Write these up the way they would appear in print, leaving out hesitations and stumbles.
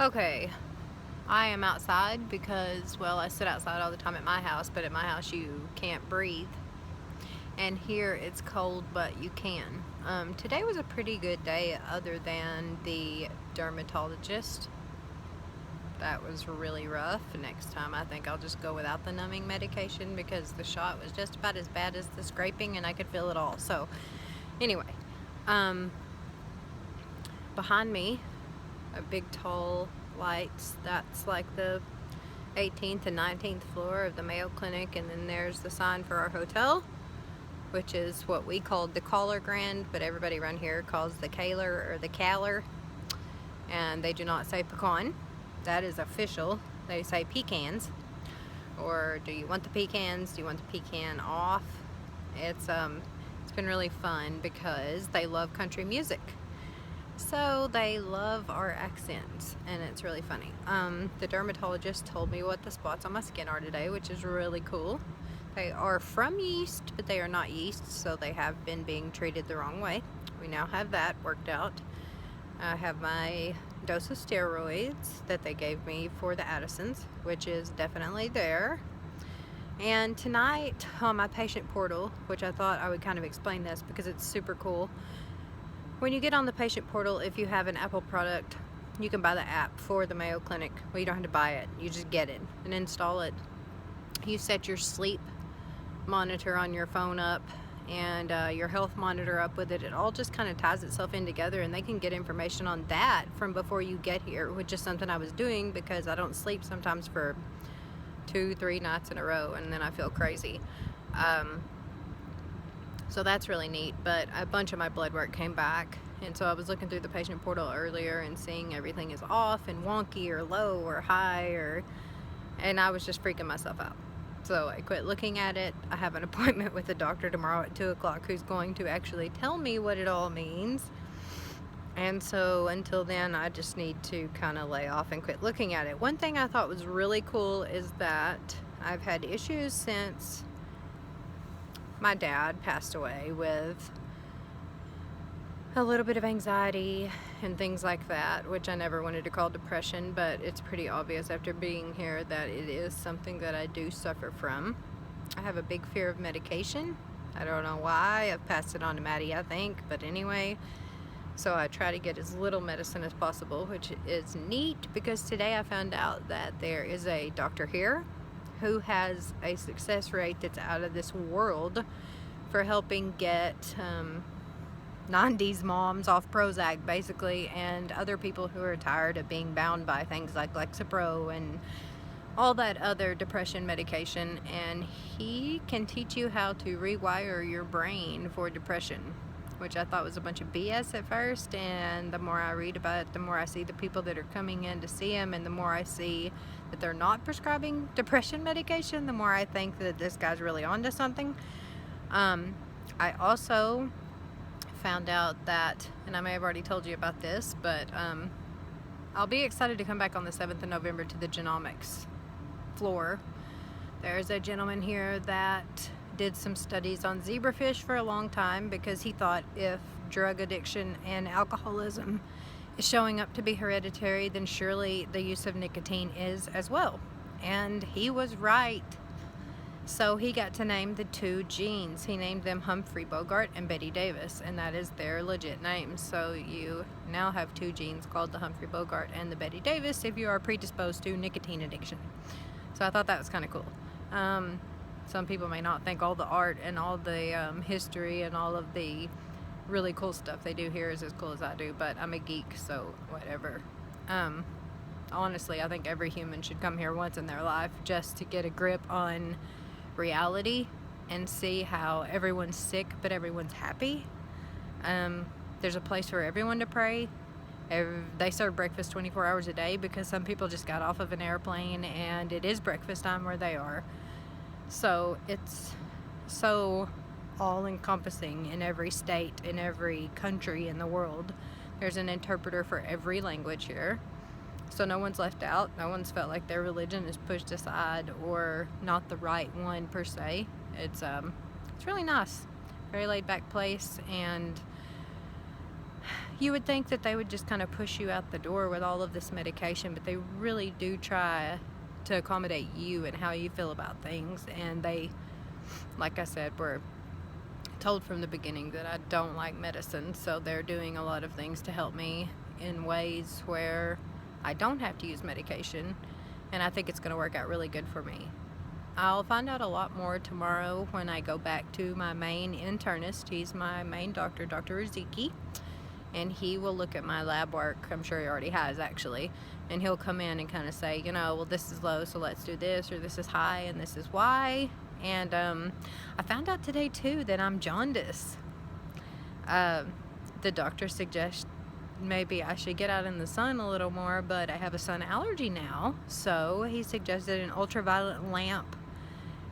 Okay, I am outside because, well, I sit outside all the time at my house, but at my house you can't breathe. And here it's cold, but you can. Today was a pretty good day, other than the dermatologist. That was really rough. Next time, I think I'll just go without the numbing medication because the shot was just about as bad as the scraping, and I could feel it all. So, anyway, um, behind me, a big tall lights. That's like the 18th and 19th floor of the Mayo Clinic, and then there's the sign for our hotel, which is what we called the Caller Grand, but everybody around here calls the Kaler or the Caler, and they do not say pecan. That is official. They say pecans. Or do you want the pecans? Do you want the pecan off? It's been really fun because they love country music. So they love our accents, and it's really funny. The dermatologist told me what the spots on my skin are today, which is really cool. They are from yeast, but they are not yeast, so they have been being treated the wrong way. We now have that worked out. I have my dose of steroids that they gave me for the Addisons, which is definitely there. And tonight on my patient portal, which I thought I would kind of explain this because it's super cool. When you get on the patient portal, if you have an Apple product, you can buy the app for the Mayo Clinic. Well, you don't have to buy it. You just get it and install it. You set your sleep monitor on your phone up and your health monitor up with it. It all just kind of ties itself in together, and they can get information on that from before you get here, which is something I was doing because I don't sleep sometimes for 2-3 nights in a row, and then I feel crazy. So that's really neat, but a bunch of my blood work came back, and so I was looking through the patient portal earlier and seeing everything is off and wonky or low or high, and I was just freaking myself out. So I quit looking at it. I have an appointment with a doctor tomorrow at 2 o'clock who's going to actually tell me what it all means. And so until then, I just need to kind of lay off and quit looking at it. One thing I thought was really cool is that I've had issues since my dad passed away with a little bit of anxiety and things like that, which I never wanted to call depression, but it's pretty obvious after being here that it is something that I do suffer from. I have a big fear of medication. I don't know why. I've passed it on to Maddie, I think, but anyway. So I try to get as little medicine as possible, which is neat because today I found out that there is a doctor here who has a success rate that's out of this world for helping get 90s moms off Prozac, basically, and other people who are tired of being bound by things like Lexapro and all that other depression medication. And he can teach you how to rewire your brain for depression, which I thought was a bunch of BS at first, and the more I read about it, the more I see the people that are coming in to see him, and the more I see that they're not prescribing depression medication, the more I think that this guy's really onto something. I also found out that, and I may have already told you about this, but I'll be excited to come back on the 7th of November to the genomics floor. There's a gentleman here that did some studies on zebrafish for a long time because he thought if drug addiction and alcoholism is showing up to be hereditary, then surely the use of nicotine is as well. And he was right. So he got to name the 2 genes. He named them Humphrey Bogart and Betty Davis, and that is their legit names. So you now have 2 genes called the Humphrey Bogart and the Betty Davis if you are predisposed to nicotine addiction. So I thought that was kind of cool. Some people may not think all the art and all the history and all of the really cool stuff they do here is as cool as I do, but I'm a geek, so whatever. Honestly, I think every human should come here once in their life just to get a grip on reality and see how everyone's sick but everyone's happy. There's a place for everyone to pray. They serve breakfast 24 hours a day because some people just got off of an airplane and it is breakfast time where they are. So it's so all-encompassing in every state, in every country in the world. There's an interpreter for every language here. So no one's left out. No one's felt like their religion is pushed aside or not the right one per se. It's really nice. Very laid back place, and you would think that they would just kind of push you out the door with all of this medication, but they really do try to accommodate you and how you feel about things. And they, like I said, were told from the beginning that I don't like medicine, so they're doing a lot of things to help me in ways where I don't have to use medication, and I think it's going to work out really good for me. I'll find out a lot more tomorrow when I go back to my main internist. He's my main doctor, Dr. Riziki, and he will look at my lab work. I'm sure he already has, actually, and he'll come in and kind of say, you know, well, this is low, so let's do this, or this is high, and this is why. And I found out today too that I'm jaundice. The doctor suggests maybe I should get out in the sun a little more, but I have a sun allergy now, so he suggested an ultraviolet lamp.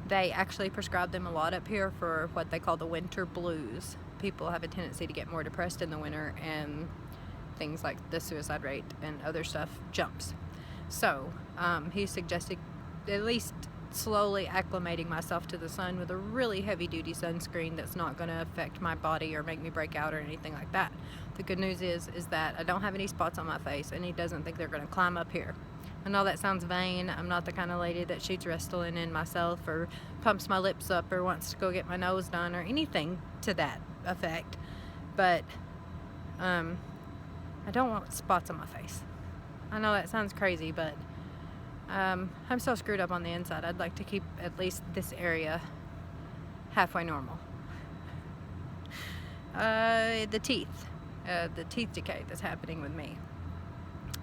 They actually prescribe them a lot up here for what they call the winter blues. People have a tendency to get more depressed in the winter, and things like the suicide rate and other stuff jumps. So he suggested at least slowly acclimating myself to the sun with a really heavy-duty sunscreen that's not going to affect my body or make me break out or anything like that. The good news is that I don't have any spots on my face, and he doesn't think they're going to climb up here. I know that sounds vain. I'm not the kind of lady that shoots Restylane in myself or pumps my lips up or wants to go get my nose done or anything to that effect, but I don't want spots on my face. I know that sounds crazy, but I'm so screwed up on the inside. I'd like to keep at least this area halfway normal. The teeth decay that's happening with me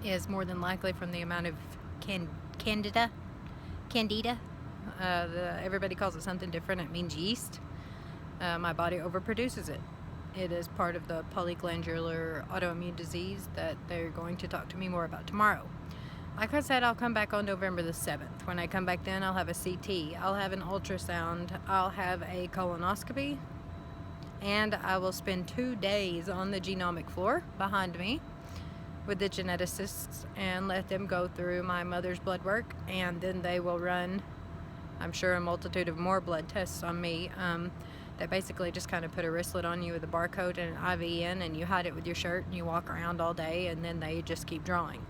is more than likely from the amount of candida. Everybody calls it something different. It means yeast. My body overproduces it. It is part of the polyglandular autoimmune disease that they're going to talk to me more about tomorrow. Like I said, I'll come back on November the 7th. When I come back then, I'll have a CT, I'll have an ultrasound, I'll have a colonoscopy, and I will spend 2 days on the genomic floor behind me with the geneticists and let them go through my mother's blood work, and then they will run, I'm sure, a multitude of more blood tests on me. They basically just kind of put a wristlet on you with a barcode and an IV in, and you hide it with your shirt and you walk around all day, and then they just keep drawing.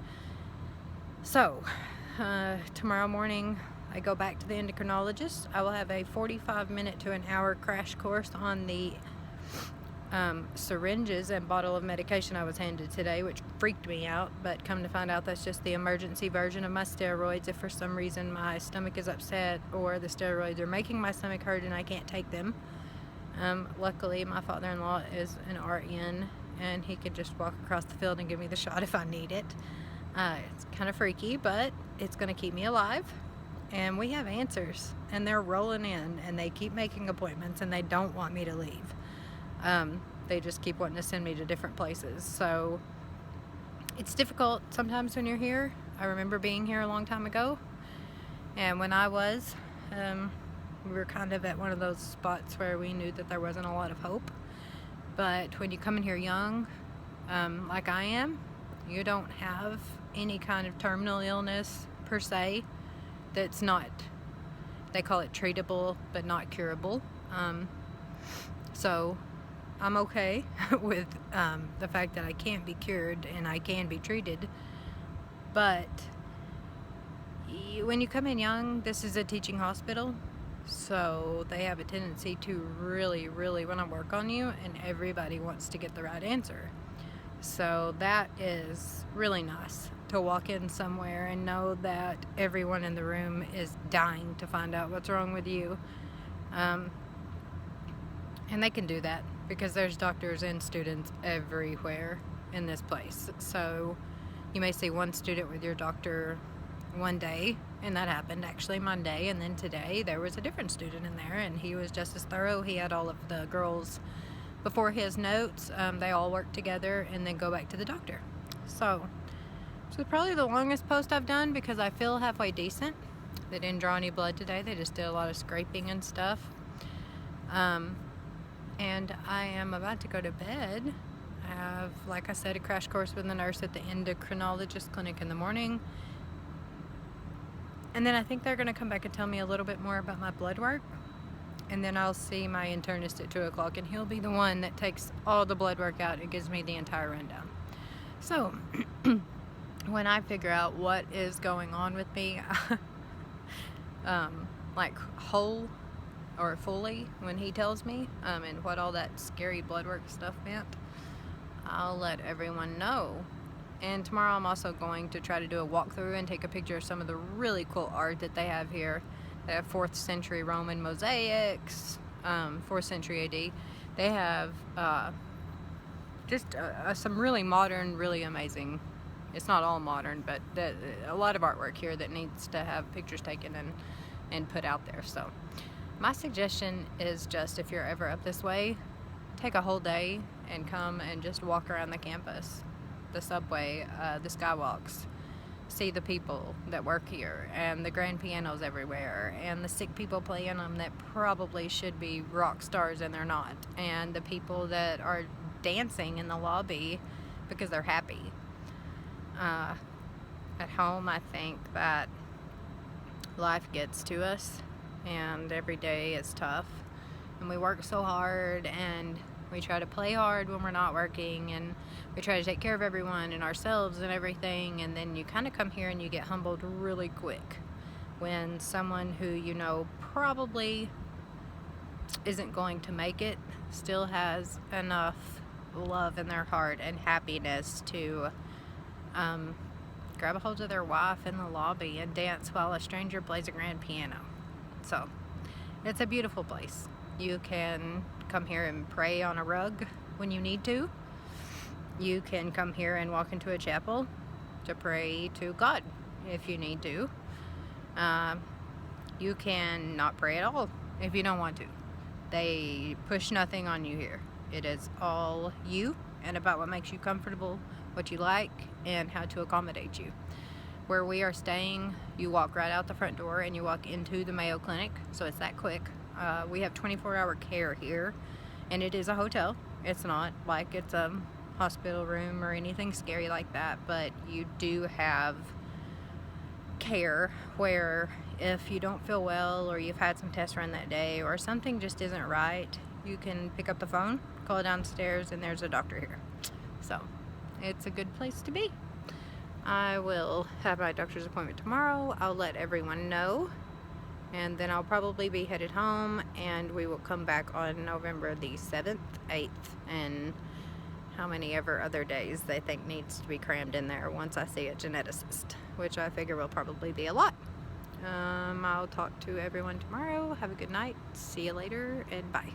So tomorrow morning I go back to the endocrinologist. I will have a 45-minute to an hour crash course on the syringes and bottle of medication I was handed today, which freaked me out, but come to find out that's just the emergency version of my steroids if for some reason my stomach is upset or the steroids are making my stomach hurt and I can't take them. Luckily my father-in-law is an RN and he could just walk across the field and give me the shot if I need it. It's kind of freaky, but it's going to keep me alive, and we have answers, and they're rolling in, and they keep making appointments, and they don't want me to leave. They just keep wanting to send me to different places, so it's difficult sometimes when you're here. I remember being here a long time ago, and when I was, we were kind of at one of those spots where we knew that there wasn't a lot of hope, but when you come in here young, like I am, you don't have any kind of terminal illness per se that's not, they call it treatable but not curable. So I'm okay with the fact that I can't be cured and I can be treated, but when you come in young, this is a teaching hospital, so they have a tendency to really want to work on you, and everybody wants to get the right answer. So that is really nice, to walk in somewhere and know that everyone in the room is dying to find out what's wrong with you. And they can do that because there's doctors and students everywhere in this place. So you may see one student with your doctor one day, and that happened actually Monday, and then today there was a different student in there and he was just as thorough. He had all of the girls before his notes. They all work together and then go back to the doctor. So probably the longest post I've done because I feel halfway decent. They didn't draw any blood today. They just did a lot of scraping and stuff. And I am about to go to bed. I have, like I said, a crash course with the nurse at the endocrinologist clinic in the morning. And then I think they're going to come back and tell me a little bit more about my blood work. And then I'll see my internist at 2 o'clock, and he'll be the one that takes all the blood work out and gives me the entire rundown. So, when I figure out what is going on with me, like whole or fully, when he tells me, and what all that scary blood work stuff meant, I'll let everyone know. And tomorrow I'm also going to try to do a walkthrough and take a picture of some of the really cool art that they have here. They have 4th century Roman mosaics, 4th century AD. They have just some really modern, really amazing, it's not all modern, but a lot of artwork here that needs to have pictures taken and put out there. So my suggestion is just, if you're ever up this way, take a whole day and come and just walk around the campus, the subway, the skywalks. See the people that work here, and the grand pianos everywhere, and the sick people playing them that probably should be rock stars and they're not, and the people that are dancing in the lobby because they're happy. At home, I think that life gets to us, and every day is tough, and we work so hard, and we try to play hard when we're not working, and we try to take care of everyone and ourselves and everything, and then you kind of come here and you get humbled really quick when someone who you know probably isn't going to make it still has enough love in their heart and happiness to grab a hold of their wife in the lobby and dance while a stranger plays a grand piano. So it's a beautiful place. You can come here and pray on a rug when you need to. You can come here and walk into a chapel to pray to God if you need to. You can not pray at all if you don't want to. They push nothing on you here. It is all you and about what makes you comfortable, what you like, and how to accommodate you. Where we are staying, you walk right out the front door and you walk into the Mayo Clinic, so it's that quick. We have 24-hour care here, and it is a hotel. It's not like it's a hospital room or anything scary like that, but you do have care where if you don't feel well or you've had some tests run that day or something just isn't right, you can pick up the phone, call it downstairs, and there's a doctor here. So it's a good place to be. I will have my doctor's appointment tomorrow. I'll let everyone know, and then I'll probably be headed home, and we will come back on November the 7th, 8th, and how many ever other days they think needs to be crammed in there once I see a geneticist, which I figure will probably be a lot. I'll talk to everyone tomorrow. Have a good night. See you later, and bye.